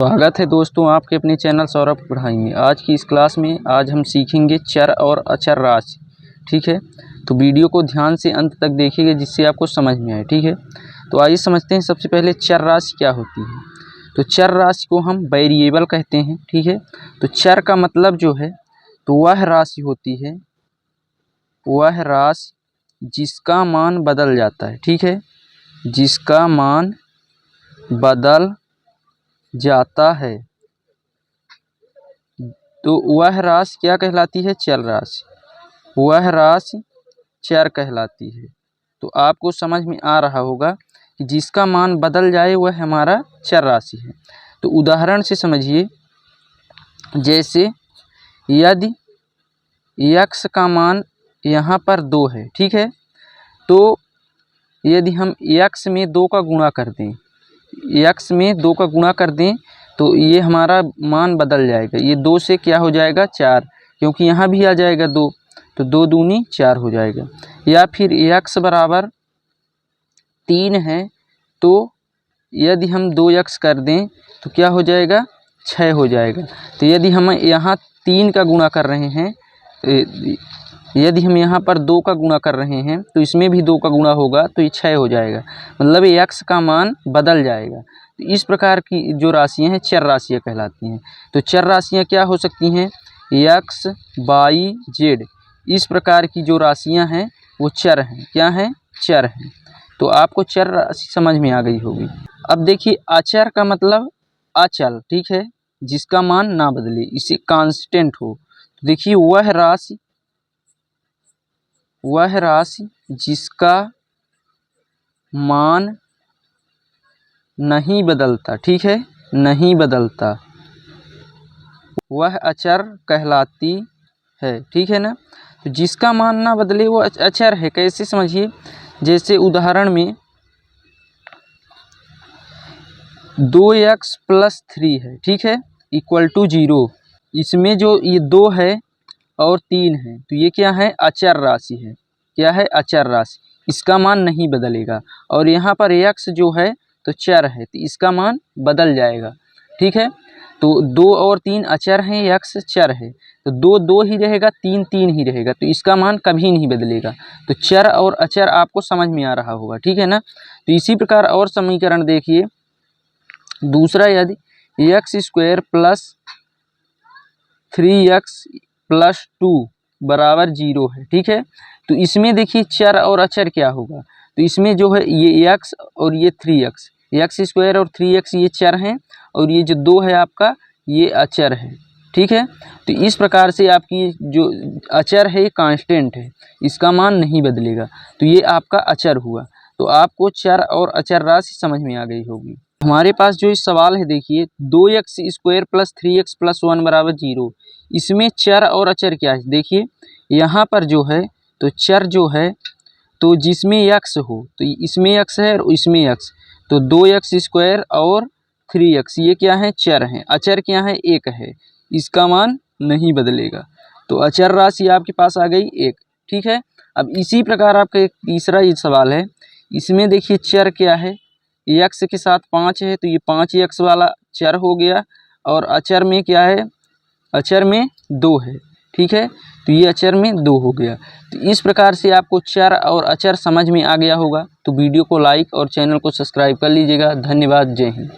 स्वागत है दोस्तों आपके अपने चैनल सौरभ पढ़ाई में। आज की इस क्लास में आज हम सीखेंगे चर और अचर राशि। ठीक है, तो वीडियो को ध्यान से अंत तक देखिएगा जिससे आपको समझ में आए। ठीक है, तो आइए समझते हैं सबसे पहले चर राशि क्या होती है। तो चर राशि को हम वेरिएबल कहते हैं। ठीक है, तो चर का मतलब जो है तो वह राशि होती है, वह राशि जिसका मान बदल जाता है। ठीक है, जिसका मान बदल जाता है तो वह राशि क्या कहलाती है? चर राशि। वह राशि चर कहलाती है। तो आपको समझ में आ रहा होगा कि जिसका मान बदल जाए वह हमारा चर राशि है। तो उदाहरण से समझिए, जैसे यदि x का मान यहाँ पर 2 है। ठीक है, तो यदि हम x में 2 का गुणा कर दें, x में 2 का गुणा कर दें तो ये हमारा मान बदल जाएगा। ये 2 से क्या हो जाएगा? 4, क्योंकि यहाँ भी आ जाएगा 2, तो 2 दूनी 4 हो जाएगा। या फिर x बराबर 3 है, तो यदि हम 2x कर दें तो क्या हो जाएगा? 6 हो जाएगा। तो यदि हम यहाँ 3 का गुणा कर रहे हैं, यदि हम यहाँ पर 2 का गुणा कर रहे हैं तो इसमें भी 2 का गुणा होगा तो ये 6 हो जाएगा, मतलब x का मान बदल जाएगा। तो इस प्रकार की जो राशियाँ हैं चर राशियाँ कहलाती हैं। तो चर राशियाँ क्या हो सकती हैं? x, y, z, इस प्रकार की जो राशियाँ हैं वो चर हैं। क्या हैं? चर हैं। तो आपको चर राशि समझ में आ गई होगी। अब देखिए, अचर का मतलब अचल। ठीक है, जिसका मान ना बदले, इसे कांस्टेंट हो। तो देखिए, वह राशि जिसका मान नहीं बदलता। ठीक है, नहीं बदलता, वह अचर कहलाती है। ठीक है ना। तो जिसका मान ना बदले वो अचर है। कैसे? समझिए, जैसे उदाहरण में 2x + 3 है। ठीक है, इक्वल टू 0। इसमें जो ये 2 है और 3 है, तो ये क्या है? अचर राशि है। क्या है? अचर राशि। इसका मान नहीं बदलेगा। और यहाँ पर x जो है तो चर है, तो इसका मान बदल जाएगा। ठीक है, तो 2 और 3 अचर हैं, x चर है, तो 2 2 ही रहेगा, 3 3 ही रहेगा, तो इसका मान कभी नहीं बदलेगा। तो चर और अचर आपको समझ में आ रहा होगा। ठीक है ना। तो इसी प्रकार और समीकरण देखिए, दूसरा, यदि x² + 3x + 2 बराबर 0 है। ठीक है, तो इसमें देखिए चर और अचर क्या होगा। तो इसमें जो है ये x और ये 3x, x² और 3x ये चर हैं, और ये जो 2 है आपका ये अचर है। ठीक है, तो इस प्रकार से आपकी जो अचर है कांस्टेंट है, इसका मान नहीं बदलेगा, तो ये आपका अचर हुआ। तो आपको चर और अचर राशि समझ में आ गई होगी। हमारे पास जो इस सवाल है, देखिए 2x² + 3x + 1 बराबर 0, इसमें चर और अचर क्या है? देखिए यहाँ पर जो है तो चर जो है तो जिसमें x हो, तो इसमें x है और इसमें x, तो 2x² और 3x ये क्या है? चर हैं। अचर क्या है? 1 है, इसका मान नहीं बदलेगा। तो अचर राशि आपके पास आ गई 1। ठीक है, अब इसी प्रकार आपका एक तीसरा ये सवाल है। इसमें देखिए चर क्या है? x के साथ 5 है, तो ये 5x वाला चर हो गया, और अचर में क्या है? अचर में 2 है। ठीक है, तो ये अचर में 2 हो गया। तो इस प्रकार से आपको चर और अचर समझ में आ गया होगा। तो वीडियो को लाइक और चैनल को सब्सक्राइब कर लीजिएगा। धन्यवाद। जय हिंद।